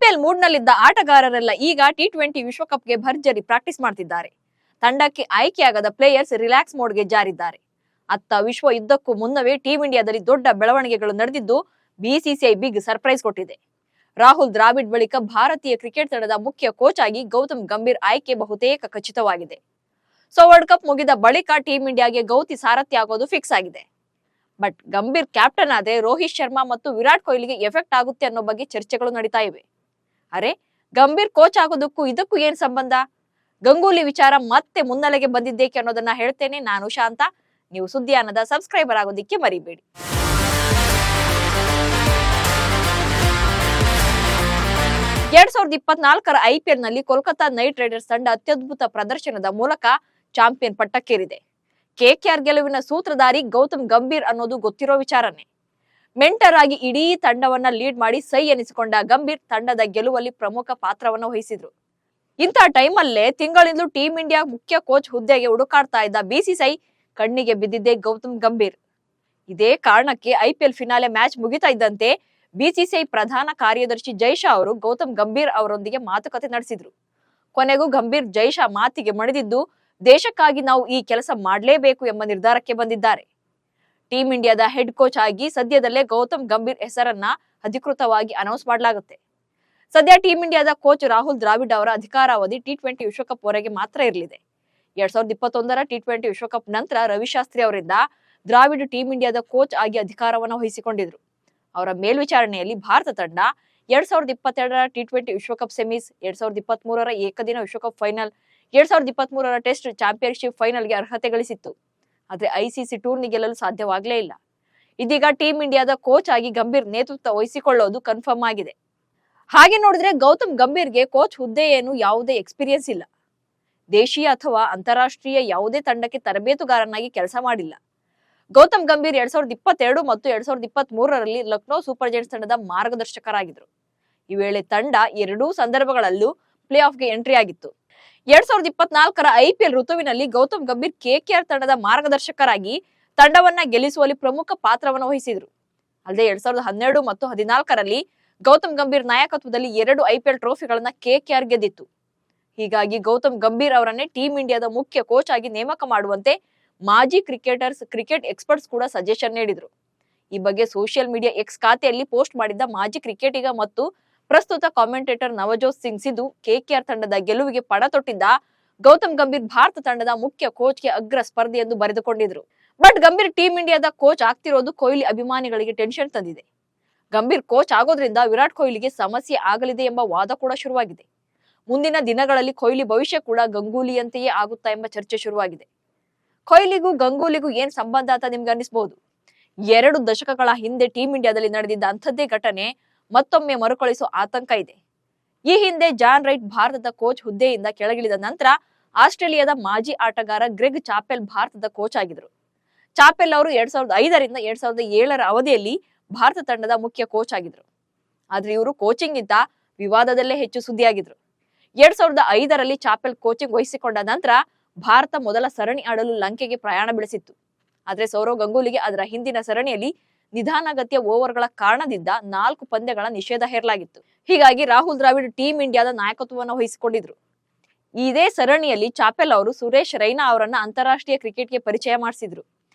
IPL ಮೂಡ್ನಲ್ಲಿದ್ದ ಆಟಗಾರರೆಲ್ಲ ಈಗ T20 ವಿಶ್ವಕಪ್ಗೆ ಭರ್ಜರಿ practice ಮಾಡ್ತಿದ್ದಾರೆ. ತಂಡಕ್ಕೆ ಆಯ್ಕೆಯಾಗದ ಪ್ಲೇಯರ್ಸ್ ರಿಲ್ಯಾಕ್ಸ್ ಮೋಡ್ಗೆ ಜಾರಿದ್ದಾರೆ. ಅತ್ತ ವಿಶ್ವ ಯುದ್ಧಕ್ಕೂ ಮುನ್ನವೇ ಟೀಂ ಇಂಡಿಯಾದಲ್ಲಿ ದೊಡ್ಡ ಬೆಳವಣಿಗೆಗಳು ನಡೆದಿದ್ದು ಬಿಸಿಸಿಐ ಬಿಗ್ ಸರ್ಪ್ರೈಸ್ ಕೊಟ್ಟಿದೆ. ರಾಹುಲ್ ದ್ರಾವಿಡ್ ಬಳಿಕ ಭಾರತೀಯ ಕ್ರಿಕೆಟ್ ತಂಡದ ಮುಖ್ಯ ಕೋಚ್ ಆಗಿ ಗೌತಮ್ ಗಂಭೀರ್ ಆಯ್ಕೆ ಬಹುತೇಕ ಖಚಿತವಾಗಿದೆ. ವರ್ಲ್ಡ್ ಕಪ್ ಮುಗಿದ ಬಳಿಕ ಟೀಂ ಇಂಡಿಯಾಗೆ ಗೌತಿ ಸಾರಥ್ಯ ಆಗೋದು ಫಿಕ್ಸ್ ಆಗಿದೆ. ಬಟ್ ಗಂಭೀರ್ ಕ್ಯಾಪ್ಟನ್ ಆದ್ರೆ ರೋಹಿತ್ ಶರ್ಮಾ ಮತ್ತು ವಿರಾಟ್ ಕೊಹ್ಲಿಗೆ ಎಫೆಕ್ಟ್ ಆಗುತ್ತೆ ಅನ್ನೋ ಬಗ್ಗೆ ಚರ್ಚೆಗಳು ನಡೀತಾ ಇವೆ. ಅರೆ, ಗಂಭೀರ್ ಕೋಚ್ ಆಗೋದಕ್ಕೂ ಇದಕ್ಕೂ ಏನ್ ಸಂಬಂಧ? ಗಂಗೂಲಿ ವಿಚಾರ ಮತ್ತೆ ಮುನ್ನೆಲೆಗೆ ಬಂದಿದ್ದೇಕೆ ಅನ್ನೋದನ್ನ ಹೇಳ್ತೇನೆ. ನಾನು ಶಾಂತ. ನೀವು ಸುದ್ದಿಯಾನದ ಸಬ್ಸ್ಕ್ರೈಬರ್ ಆಗೋದಿಕ್ಕೆ ಮರಿಬೇಡಿ. 2024ರ ಐಪಿಎಲ್ ನಲ್ಲಿ ಕೋಲ್ಕತಾ ನೈಟ್ ರೈಡರ್ಸ್ ತಂಡ ಅತ್ಯದ್ಭುತ ಪ್ರದರ್ಶನದ ಮೂಲಕ ಚಾಂಪಿಯನ್ ಪಟ್ಟಕ್ಕೇರಿದೆ. ಕೆಕೆಆರ್ ಗೆಲುವಿನ ಸೂತ್ರಧಾರಿ ಗೌತಮ್ ಗಂಭೀರ್ ಅನ್ನೋದು ಗೊತ್ತಿರೋ ವಿಚಾರನೆ. ಮೆಂಟರ್ ಆಗಿ ಇಡೀ ತಂಡವನ್ನ ಲೀಡ್ ಮಾಡಿ ಸೈ ಎನಿಸಿಕೊಂಡ ಗಂಭೀರ್ ತಂಡದ ಗೆಲುವಲ್ಲಿ ಪ್ರಮುಖ ಪಾತ್ರವನ್ನು ವಹಿಸಿದ್ರು. ಇಂಥ ಟೈಮಲ್ಲೇ ತಿಂಗಳಿಂದಲೂ ಟೀಂ ಇಂಡಿಯಾ ಮುಖ್ಯ ಕೋಚ್ ಹುದ್ದೆಗೆ ಹುಡುಕಾಡ್ತಾ ಇದ್ದ ಬಿಸಿಸಿಐ ಕಣ್ಣಿಗೆ ಬಿದ್ದಿದ್ದೆ ಗೌತಮ್ ಗಂಭೀರ್. ಇದೇ ಕಾರಣಕ್ಕೆ ಐಪಿಎಲ್ ಫಿನಾಲೆ ಮ್ಯಾಚ್ ಮುಗಿತಾ ಇದ್ದಂತೆ ಬಿಸಿಸಿಐ ಪ್ರಧಾನ ಕಾರ್ಯದರ್ಶಿ ಜೈಶಾ ಅವರು ಗೌತಮ್ ಗಂಭೀರ್ ಅವರೊಂದಿಗೆ ಮಾತುಕತೆ ನಡೆಸಿದ್ರು. ಕೊನೆಗೂ ಗಂಭೀರ್ ಜೈಶಾ ಮಾತಿಗೆ ಮಣಿದಿದ್ದು ದೇಶಕ್ಕಾಗಿ ನಾವು ಈ ಕೆಲಸ ಮಾಡಲೇಬೇಕು ಎಂಬ ನಿರ್ಧಾರಕ್ಕೆ ಬಂದಿದ್ದಾರೆ. ಟೀಂ ಇಂಡಿಯಾದ ಹೆಡ್ ಕೋಚ್ ಆಗಿ ಸದ್ಯದಲ್ಲೇ ಗೌತಮ್ ಗಂಭೀರ್ ಹೆಸರನ್ನ ಅಧಿಕೃತವಾಗಿ ಅನೌನ್ಸ್ ಮಾಡಲಾಗುತ್ತೆ. ಸದ್ಯ ಟೀಂ ಇಂಡಿಯಾದ ಕೋಚ್ ರಾಹುಲ್ ದ್ರಾವಿಡ್ ಅವರ ಅಧಿಕಾರಾವಧಿ ಟಿ20 ವಿಶ್ವಕಪ್ ವರೆಗೆ ಮಾತ್ರ ಇರಲಿದೆ. 2021ರ ಟಿ20 ವಿಶ್ವಕಪ್ ನಂತರ ರವಿಶಾಸ್ತ್ರಿ ಅವರಿಂದ ದ್ರಾವಿಡ್ ಟೀಂ ಇಂಡಿಯಾದ ಕೋಚ್ ಆಗಿ ಅಧಿಕಾರವನ್ನು ವಹಿಸಿಕೊಂಡಿದ್ರು. ಅವರ ಮೇಲ್ವಿಚಾರಣೆಯಲ್ಲಿ ಭಾರತ ತಂಡ 2022ರ ಟಿ20 ವಿಶ್ವಕಪ್ ಸೆಮೀಸ್, 2023ರ ಏಕದಿನ ವಿಶ್ವಕಪ್ ಫೈನಲ್, 2023ರ ಟೆಸ್ಟ್ ಚಾಂಪಿಯನ್ಶಿಪ್ ಫೈನಲ್ಗೆ ಅರ್ಹತೆ ಗಳಿಸಿತ್ತು. ಆದ್ರೆ ಐಸಿಸಿ ಟೂರ್ನಿ ಗೆಲ್ಲಲು ಸಾಧ್ಯವಾಗಲೇ ಇಲ್ಲ. ಇದೀಗ ಟೀಂ ಇಂಡಿಯಾದ ಕೋಚ್ ಆಗಿ ಗಂಭೀರ್ ನೇತೃತ್ವ ವಹಿಸಿಕೊಳ್ಳೋದು ಕನ್ಫರ್ಮ್ ಆಗಿದೆ. ಹಾಗೆ ನೋಡಿದ್ರೆ ಗೌತಮ್ ಗಂಭೀರ್ಗೆ ಕೋಚ್ ಹುದ್ದೆ ಏನು ಯಾವುದೇ ಎಕ್ಸ್ಪೀರಿಯನ್ಸ್ ಇಲ್ಲ. ದೇಶೀಯ ಅಥವಾ ಅಂತಾರಾಷ್ಟ್ರೀಯ ಯಾವುದೇ ತಂಡಕ್ಕೆ ತರಬೇತುಗಾರನಾಗಿ ಕೆಲಸ ಮಾಡಿಲ್ಲ. ಗೌತಮ್ ಗಂಭೀರ್ 2022 ಮತ್ತು 2023ರಲ್ಲಿ ಲಕ್ನೋ ಸೂಪರ್ ಜೈಂಟ್ಸ್ ತಂಡದ ಮಾರ್ಗದರ್ಶಕರಾಗಿದ್ರು. ಈ ವೇಳೆ ತಂಡ ಎರಡೂ ಸಂದರ್ಭಗಳಲ್ಲೂ ಪ್ಲೇ ಆಫ್ಗೆ ಎಂಟ್ರಿ ಆಗಿತ್ತು. 2024ರ ಐಪಿಎಲ್ ಋತುವಿನಲ್ಲಿ ಗೌತಮ್ ಗಂಭೀರ್ ಕೆಕೆಆರ್ ತಂಡದ ಮಾರ್ಗದರ್ಶಕರಾಗಿ ತಂಡವನ್ನ ಗೆಲ್ಲಿಸುವಲ್ಲಿ ಪ್ರಮುಖ ಪಾತ್ರವನ್ನು ವಹಿಸಿದ್ರು. ಅಲ್ಲದೆ 2012 ಮತ್ತು 2014ರಲ್ಲಿ ಗೌತಮ್ ಗಂಭೀರ್ ನಾಯಕತ್ವದಲ್ಲಿ 2 ಐಪಿಎಲ್ ಟ್ರೋಫಿಗಳನ್ನ ಕೆಕೆಆರ್ ಗೆದ್ದಿತ್ತು. ಹೀಗಾಗಿ ಗೌತಮ್ ಗಂಭೀರ್ ಅವರನ್ನೇ ಟೀಂ ಇಂಡಿಯಾದ ಮುಖ್ಯ ಕೋಚ್ ಆಗಿ ನೇಮಕ ಮಾಡುವಂತೆ ಮಾಜಿ ಕ್ರಿಕೆಟರ್ಸ್, ಕ್ರಿಕೆಟ್ ಎಕ್ಸ್ಪರ್ಟ್ಸ್ ಕೂಡ ಸಜೆಷನ್ ನೀಡಿದ್ರು. ಈ ಬಗ್ಗೆ ಸೋಷಿಯಲ್ ಮೀಡಿಯಾ ಎಕ್ಸ್ ಖಾತೆಯಲ್ಲಿ ಪೋಸ್ಟ್ ಮಾಡಿದ್ದ ಮಾಜಿ ಕ್ರಿಕೆಟಿಗ ಮತ್ತು ಪ್ರಸ್ತುತ ಕಾಮೆಂಟೇಟರ್ ನವಜೋತ್ ಸಿಂಗ್ ಸಿಧು ಕೆಕೆಆರ್ ತಂಡದ ಗೆಲುವಿಗೆ ಪಣ ತೊಟ್ಟಿದ್ದ ಗೌತಮ್ ಗಂಭೀರ್ ಭಾರತ ತಂಡದ ಮುಖ್ಯ ಕೋಚ್ಗೆ ಅಗ್ರ ಸ್ಪರ್ಧೆ ಎಂದು ಬರೆದುಕೊಂಡಿದ್ರು. ಬಟ್ ಗಂಭೀರ್ ಟೀಂ ಇಂಡಿಯಾದ ಕೋಚ್ ಆಗ್ತಿರೋದು ಕೊಹ್ಲಿ ಅಭಿಮಾನಿಗಳಿಗೆ ಟೆನ್ಷನ್ ತಂದಿದೆ. ಗಂಭೀರ್ ಕೋಚ್ ಆಗೋದ್ರಿಂದ ವಿರಾಟ್ ಕೊಹ್ಲಿಗೆ ಸಮಸ್ಯೆ ಆಗಲಿದೆ ಎಂಬ ವಾದ ಕೂಡ ಶುರುವಾಗಿದೆ. ಮುಂದಿನ ದಿನಗಳಲ್ಲಿ ಕೊಹ್ಲಿ ಭವಿಷ್ಯ ಕೂಡ ಗಂಗೂಲಿಯಂತೆಯೇ ಆಗುತ್ತಾ ಎಂಬ ಚರ್ಚೆ ಶುರುವಾಗಿದೆ. ಕೊಹ್ಲಿಗೂ ಗಂಗೂಲಿಗೂ ಏನ್ ಸಂಬಂಧ ಅಂತ ನಿಮ್ಗೆ ಅನಿಸಬಹುದು. 2 ದಶಕಗಳ ಹಿಂದೆ ಟೀಂ ಇಂಡಿಯಾದಲ್ಲಿ ನಡೆದಿದ್ದ ಅಂಥದ್ದೇ ಘಟನೆ ಮತ್ತೊಮ್ಮೆ ಮರುಕಳಿಸುವ ಆತಂಕ ಇದೆ. ಈ ಹಿಂದೆ ಜಾನ್ ರೈಟ್ ಭಾರತದ ಕೋಚ್ ಹುದ್ದೆಯಿಂದ ಕೆಳಗಿಳಿದ ನಂತರ ಆಸ್ಟ್ರೇಲಿಯಾದ ಮಾಜಿ ಆಟಗಾರ ಗ್ರೆಗ್ ಚಾಪೆಲ್ ಭಾರತದ ಕೋಚ್ ಆಗಿದ್ರು. ಚಾಪೆಲ್ ಅವರು 2005ರಿಂದ 2007ರ ಅವಧಿಯಲ್ಲಿ ಭಾರತ ತಂಡದ ಮುಖ್ಯ ಕೋಚ್ ಆಗಿದ್ರು. ಆದ್ರೆ ಇವರು ಕೋಚಿಂಗ್ ಗಿಂತ ವಿವಾದದಲ್ಲೇ ಹೆಚ್ಚು ಸುದ್ದಿಯಾಗಿದ್ರು. 2005ರಲ್ಲಿ ಚಾಪೆಲ್ ಕೋಚಿಂಗ್ ವಹಿಸಿಕೊಂಡ ನಂತರ ಭಾರತ ಮೊದಲ ಸರಣಿ ಆಡಲು ಲಂಕೆಗೆ ಪ್ರಯಾಣ ಬೆಳೆಸಿತ್ತು. ಆದ್ರೆ ಸೌರವ್ ಗಂಗೂಲಿಗೆ ಅದರ ಹಿಂದಿನ ಸರಣಿಯಲ್ಲಿ ನಿಧಾನಗತಿಯ ಓವರ್ಗಳ ಕಾರಣದಿಂದ 4 ಪಂದ್ಯಗಳ ನಿಷೇಧ ಹೇರಲಾಗಿತ್ತು. ಹೀಗಾಗಿ ರಾಹುಲ್ ದ್ರಾವಿಡ್ ಟೀಂ ಇಂಡಿಯಾದ ನಾಯಕತ್ವವನ್ನು ವಹಿಸಿಕೊಂಡಿದ್ರು. ಇದೇ ಸರಣಿಯಲ್ಲಿ ಚಾಪೆಲ್ ಅವರು ಸುರೇಶ್ ರೈನಾ ಅವರನ್ನ ಅಂತಾರಾಷ್ಟ್ರೀಯ ಕ್ರಿಕೆಟ್ಗೆ ಪರಿಚಯ ಮಾಡಿಸಿದ್ರು.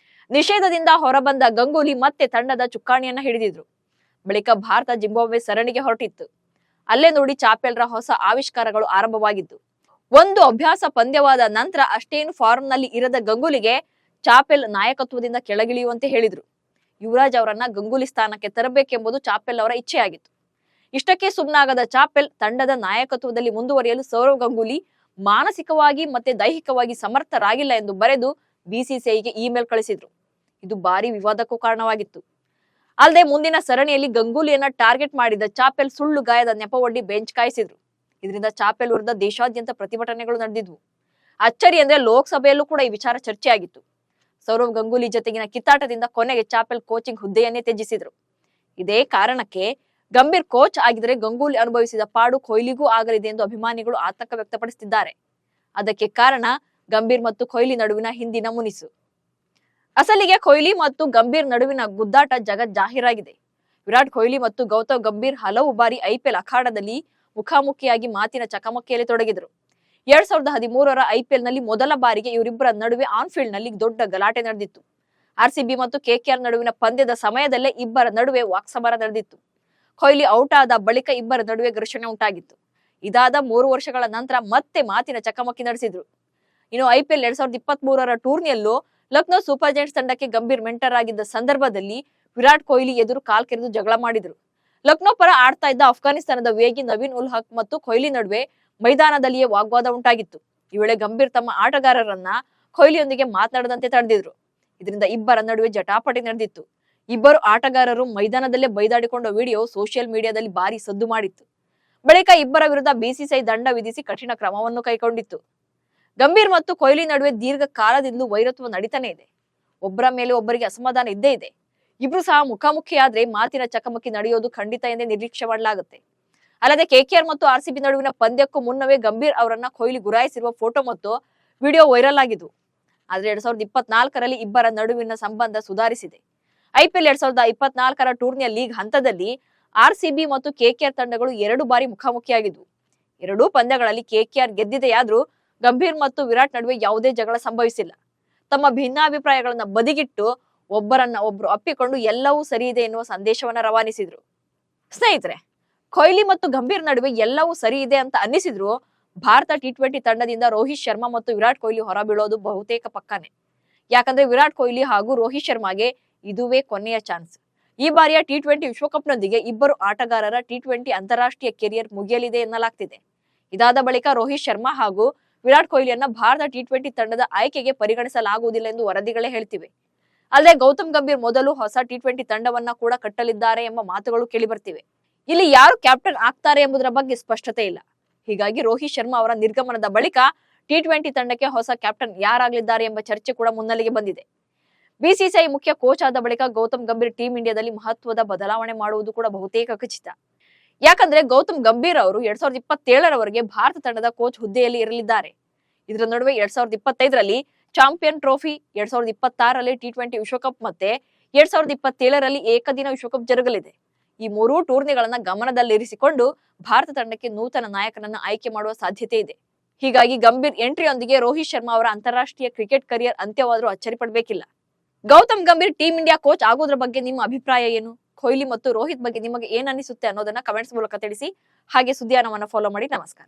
ನಿಷೇಧದಿಂದ ಹೊರಬಂದ ಗಂಗೂಲಿ ಮತ್ತೆ ತಂಡದ ಚುಕ್ಕಾಣಿಯನ್ನ ಹಿಡಿದಿದ್ರು. ಬಳಿಕ ಭಾರತ ಜಿಂಬಾಬ್ವೆ ಸರಣಿಗೆ ಹೊರಟಿತ್ತು. ಅಲ್ಲೇ ನೋಡಿ ಚಾಪೆಲ್ರ ಹೊಸ ಆವಿಷ್ಕಾರಗಳು ಆರಂಭವಾಗಿದ್ದು. ಒಂದು ಅಭ್ಯಾಸ ಪಂದ್ಯವಾದ ನಂತರ ಅಷ್ಟೇನು ಫಾರ್ಮ್ ನಲ್ಲಿ ಇರದ ಗಂಗೂಲಿಗೆ ಚಾಪೆಲ್ ನಾಯಕತ್ವದಿಂದ ಕೆಳಗಿಳಿಯುವಂತೆ ಹೇಳಿದ್ರು. ಯುವರಾಜ್ ಅವರನ್ನ ಗಂಗೂಲಿ ಸ್ಥಾನಕ್ಕೆ ತರಬೇಕೆಂಬುದು ಚಾಪೆಲ್ ಅವರ ಇಚ್ಛೆಯಾಗಿತ್ತು. ಇಷ್ಟಕ್ಕೆ ಸುಮ್ಮನಾಗದ ಚಾಪೆಲ್ ತಂಡದ ನಾಯಕತ್ವದಲ್ಲಿ ಮುಂದುವರಿಯಲು ಸೌರವ್ ಗಂಗೂಲಿ ಮಾನಸಿಕವಾಗಿ ಮತ್ತೆ ದೈಹಿಕವಾಗಿ ಸಮರ್ಥರಾಗಿಲ್ಲ ಎಂದು ಬರೆದು ಬಿಸಿಸಿಐಗೆ ಇಮೇಲ್ ಕಳಿಸಿದ್ರು. ಇದು ಭಾರಿ ವಿವಾದಕ್ಕೂ ಕಾರಣವಾಗಿತ್ತು. ಅಲ್ಲದೆ ಮುಂದಿನ ಸರಣಿಯಲ್ಲಿ ಗಂಗೂಲಿಯನ್ನ ಟಾರ್ಗೆಟ್ ಮಾಡಿದ ಚಾಪೆಲ್ ಸುಳ್ಳು ಗಾಯದ ನೆಪವೊಡ್ಡಿ ಬೆಂಚ್ ಕಾಯಿಸಿದ್ರು. ಇದರಿಂದ ಚಾಪೆಲ್ ವಿರುದ್ಧ ದೇಶಾದ್ಯಂತ ಪ್ರತಿಭಟನೆಗಳು ನಡೆದಿದ್ವು. ಅಚ್ಚರಿ ಅಂದ್ರೆ ಲೋಕಸಭೆಯಲ್ಲೂ ಕೂಡ ಈ ವಿಚಾರ ಚರ್ಚೆಯಾಗಿತ್ತು. ಸೌರವ್ ಗಂಗೂಲಿ ಜೊತೆಗಿನ ಕಿತ್ತಾಟದಿಂದ ಕೊನೆಗೆ ಚಾಪೆಲ್ ಕೋಚಿಂಗ್ ಹುದ್ದೆಯನ್ನೇ ತ್ಯಜಿಸಿದ್ರು. ಇದೇ ಕಾರಣಕ್ಕೆ ಗಂಭೀರ್ ಕೋಚ್ ಆಗಿದ್ರೆ ಗಂಗೂಲಿ ಅನುಭವಿಸಿದ ಪಾಡು ಕೊಹ್ಲಿಗೂ ಆಗಲಿದೆ ಎಂದು ಅಭಿಮಾನಿಗಳು ಆತಂಕ ವ್ಯಕ್ತಪಡಿಸುತ್ತಿದ್ದಾರೆ. ಅದಕ್ಕೆ ಕಾರಣ ಗಂಭೀರ್ ಮತ್ತು ಕೊಹ್ಲಿ ನಡುವಿನ ಹಿಂದಿನ ಮುನಿಸು. ಅಸಲಿಗೆ ಕೊಹ್ಲಿ ಮತ್ತು ಗಂಭೀರ್ ನಡುವಿನ ಗುದ್ದಾಟ ಜಗತ್ ಜಾಹೀರಾಗಿದೆ. ವಿರಾಟ್ ಕೊಹ್ಲಿ ಮತ್ತು ಗೌತಮ್ ಗಂಭೀರ್ ಹಲವು ಬಾರಿ ಐಪಿಎಲ್ ಅಖಾಡದಲ್ಲಿ ಮುಖಾಮುಖಿಯಾಗಿ ಮಾತಿನ ಚಕಮಕಿಯಲ್ಲಿ ತೊಡಗಿದ್ರು. 2013ರ IPL ನಲ್ಲಿ ಮೊದಲ ಬಾರಿಗೆ ಇವರಿಬ್ಬರ ನಡುವೆ ಆನ್ ಫೀಲ್ಡ್ ನಲ್ಲಿ ದೊಡ್ಡ ಗಲಾಟೆ ನಡೆದಿತ್ತು. RCB ಮತ್ತು KKR ನಡುವಿನ ಪಂದ್ಯದ ಸಮಯದಲ್ಲೇ ಇಬ್ಬರ ನಡುವೆ ವಾಕ್ಸಮರ ನಡೆದಿತ್ತು. ಕೊಹ್ಲಿ ಔಟ್ ಆದ ಬಳಿಕ ಇಬ್ಬರ ನಡುವೆ ಘರ್ಷಣೆ ಉಂಟಾಗಿತ್ತು. ಇದಾದ 3 ವರ್ಷಗಳ ನಂತರ ಮತ್ತೆ ಮಾತಿನ ಚಕಮಕಿ ನಡೆಸಿದ್ರು. ಇನ್ನು IPL 2023ರ ಟೂರ್ನಿಯಲ್ಲೂ ಲಕ್ನೋ ಸೂಪರ್ ಜೈಂಟ್ಸ್ ತಂಡಕ್ಕೆ ಗಂಭೀರ್ ಮೆಂಟರ್ ಆಗಿದ್ದ ಸಂದರ್ಭದಲ್ಲಿ ವಿರಾಟ್ ಕೊಹ್ಲಿ ಎದುರು ಕಾಲ್ಕೆರೆದು ಜಗಳ ಮಾಡಿದ್ರು. ಲಕ್ನೋ ಪರ ಆಡ್ತಾ ಇದ್ದ ಅಫ್ಘಾನಿಸ್ತಾನದ ವೇಗಿ ನವೀನ್ ಉಲ್ ಹಕ್ ಮತ್ತು ಕೊಹ್ಲಿ ನಡುವೆ ಮೈದಾನದಲ್ಲಿಯೇ ವಾಗ್ವಾದ ಉಂಟಾಗಿತ್ತು. ಈ ವೇಳೆ ಗಂಭೀರ್ ತಮ್ಮ ಆಟಗಾರರನ್ನ ಕೊಹ್ಲಿಯೊಂದಿಗೆ ಮಾತನಾಡದಂತೆ ತಡೆದಿದ್ರು. ಇದರಿಂದ ಇಬ್ಬರ ನಡುವೆ ಜಟಾಪಟಿ ನಡೆದಿತ್ತು. ಇಬ್ಬರು ಆಟಗಾರರು ಮೈದಾನದಲ್ಲೇ ಬೈದಾಡಿಕೊಂಡ ವಿಡಿಯೋ ಸೋಷಿಯಲ್ ಮೀಡಿಯಾದಲ್ಲಿ ಭಾರಿ ಸದ್ದು ಮಾಡಿತ್ತು. ಬಳಿಕ ಇಬ್ಬರ ವಿರುದ್ಧ BCCI ದಂಡ ವಿಧಿಸಿ ಕಠಿಣ ಕ್ರಮವನ್ನು ಕೈಗೊಂಡಿತ್ತು. ಗಂಭೀರ್ ಮತ್ತು ಕೊಹ್ಲಿ ನಡುವೆ ದೀರ್ಘ ಕಾಲದಿಂದಲೂ ವೈರತ್ವ ನಡೀತಾನೆ ಇದೆ. ಒಬ್ಬರ ಮೇಲೆ ಒಬ್ಬರಿಗೆ ಅಸಮಾಧಾನ ಇದ್ದೇ ಇದೆ. ಇಬ್ರು ಸಹ ಮುಖಾಮುಖಿಯಾದ್ರೆ ಮಾತಿನ ಚಕಮಕಿ ನಡೆಯೋದು ಖಂಡಿತ ಎಂದೇ ನಿರೀಕ್ಷೆ ಮಾಡಲಾಗುತ್ತೆ. ಅಲ್ಲದೆ KKR ಮತ್ತು RCB ನಡುವಿನ ಪಂದ್ಯಕ್ಕೂ ಮುನ್ನವೇ ಗಂಭೀರ್ ಅವರನ್ನ ಕೊಹ್ಲಿ ಗುರಾಯಿಸಿರುವ ಫೋಟೋ ಮತ್ತು ವಿಡಿಯೋ ವೈರಲ್ ಆಗಿದ್ವು. ಆದ್ರೆ 2024ರಲ್ಲಿ ಇಬ್ಬರ ನಡುವಿನ ಸಂಬಂಧ ಸುಧಾರಿಸಿದೆ. IPL 2024ರ ಟೂರ್ನಿಯ ಲೀಗ್ ಹಂತದಲ್ಲಿ RCB ಮತ್ತು KKR ತಂಡಗಳು 2 ಬಾರಿ ಮುಖಾಮುಖಿಯಾಗಿದ್ವು. ಎರಡೂ ಪಂದ್ಯಗಳಲ್ಲಿ KKR ಗೆದ್ದಿದೆಯಾದ್ರೂ ಗಂಭೀರ್ ಮತ್ತು ವಿರಾಟ್ ನಡುವೆ ಯಾವುದೇ ಜಗಳ ಸಂಭವಿಸಿಲ್ಲ. ತಮ್ಮ ಭಿನ್ನಾಭಿಪ್ರಾಯಗಳನ್ನ ಬದಿಗಿಟ್ಟು ಒಬ್ಬರನ್ನ ಒಬ್ರು ಅಪ್ಪಿಕೊಂಡು ಎಲ್ಲವೂ ಸರಿ ಇದೆ ಎನ್ನುವ ಸಂದೇಶವನ್ನ ರವಾನಿಸಿದ್ರು. ಸ್ನೇಹಿತರೆ, ಕೊಹ್ಲಿ ಮತ್ತು ಗಂಭೀರ್ ನಡುವೆ ಎಲ್ಲವೂ ಸರಿ ಇದೆ ಅಂತ ಅನ್ನಿಸಿದ್ರು ಭಾರತ T20 ತಂಡದಿಂದ ರೋಹಿತ್ ಶರ್ಮಾ ಮತ್ತು ವಿರಾಟ್ ಕೊಹ್ಲಿ ಹೊರಬೀಳೋದು ಬಹುತೇಕ ಪಕ್ಕಾನೆ. ಯಾಕಂದ್ರೆ ವಿರಾಟ್ ಕೊಹ್ಲಿ ಹಾಗೂ ರೋಹಿತ್ ಶರ್ಮಾಗೆ ಇದುವೇ ಕೊನೆಯ ಚಾನ್ಸ್. ಈ ಬಾರಿಯ T20 ವಿಶ್ವಕಪ್ನೊಂದಿಗೆ ಇಬ್ಬರು ಆಟಗಾರರ T20 ಅಂತಾರಾಷ್ಟ್ರೀಯ ಕೆರಿಯರ್ ಮುಗಿಯಲಿದೆ ಎನ್ನಲಾಗ್ತಿದೆ. ಇದಾದ ಬಳಿಕ ರೋಹಿತ್ ಶರ್ಮಾ ಹಾಗೂ ವಿರಾಟ್ ಕೊಹ್ಲಿಯನ್ನ ಭಾರತ T20 ತಂಡದ ಆಯ್ಕೆಗೆ ಪರಿಗಣಿಸಲಾಗುವುದಿಲ್ಲ ಎಂದು ವರದಿಗಳೇ ಹೇಳ್ತಿವೆ. ಅಲ್ಲದೆ ಗೌತಮ್ ಗಂಭೀರ್ ಮೊದಲು ಹೊಸ T20 ತಂಡವನ್ನ ಕೂಡ ಕಟ್ಟಲಿದ್ದಾರೆ ಎಂಬ ಮಾತುಗಳು ಕೇಳಿಬರ್ತಿವೆ. ಇಲ್ಲಿ ಯಾರು ಕ್ಯಾಪ್ಟನ್ ಆಗ್ತಾರೆ ಎಂಬುದರ ಬಗ್ಗೆ ಸ್ಪಷ್ಟತೆ ಇಲ್ಲ. ಹೀಗಾಗಿ ರೋಹಿತ್ ಶರ್ಮಾ ಅವರ ನಿರ್ಗಮನದ ಬಳಿಕ T20 ತಂಡಕ್ಕೆ ಹೊಸ ಕ್ಯಾಪ್ಟನ್ ಯಾರಾಗಲಿದ್ದಾರೆ ಎಂಬ ಚರ್ಚೆ ಕೂಡ ಮುನ್ನೆಲೆಗೆ ಬಂದಿದೆ. BCCI ಮುಖ್ಯ ಕೋಚ್ ಆದ ಬಳಿಕ ಗೌತಮ್ ಗಂಭೀರ್ ಟೀಂ ಇಂಡಿಯಾದಲ್ಲಿ ಮಹತ್ವದ ಬದಲಾವಣೆ ಮಾಡುವುದು ಕೂಡ ಬಹುತೇಕ ಖಚಿತ. ಯಾಕಂದ್ರೆ ಗೌತಮ್ ಗಂಭೀರ್ ಅವರು 2027ರವರೆಗೆ ಭಾರತ ತಂಡದ ಕೋಚ್ ಹುದ್ದೆಯಲ್ಲಿ ಇರಲಿದ್ದಾರೆ. ಇದರ ನಡುವೆ 2025ರಲ್ಲಿ ಚಾಂಪಿಯನ್ ಟ್ರೋಫಿ, 2026ರಲ್ಲಿ T20 ವಿಶ್ವಕಪ್ ಮತ್ತೆ 2027ರಲ್ಲಿ ಏಕದಿನ ವಿಶ್ವಕಪ್ ಜರುಗಲಿದೆ. ಈ 3 ಟೂರ್ನಿಗಳನ್ನ ಗಮನದಲ್ಲಿರಿಸಿಕೊಂಡು ಭಾರತ ತಂಡಕ್ಕೆ ನೂತನ ನಾಯಕನನ್ನ ಆಯ್ಕೆ ಮಾಡುವ ಸಾಧ್ಯತೆ ಇದೆ. ಹೀಗಾಗಿ ಗಂಭೀರ್ ಎಂಟ್ರಿಯೊಂದಿಗೆ ರೋಹಿತ್ ಶರ್ಮಾ ಅವರ ಅಂತಾರಾಷ್ಟ್ರೀಯ ಕ್ರಿಕೆಟ್ ಕರಿಯರ್ ಅಂತ್ಯವಾದರೂ ಅಚ್ಚರಿ ಪಡಬೇಕಿಲ್ಲ. Gautam Gambhir team India coach ಆಗೋದ್ರ ಬಗ್ಗೆ ನಿಮ್ಮ ಅಭಿಪ್ರಾಯ ಏನು? ಕೊಹ್ಲಿ ಮತ್ತು ರೋಹಿತ್ ಬಗ್ಗೆ ನಿಮಗೆ ಏನ್ ಅನಿಸುತ್ತೆ ಅನ್ನೋದನ್ನ ಕಮೆಂಟ್ಸ್ ಮೂಲಕ ತಿಳಿಸಿ. ಹಾಗೆ ಸುದ್ದಿಯಾನವನ್ನ ಫಾಲೋ ಮಾಡಿ. ನಮಸ್ಕಾರ.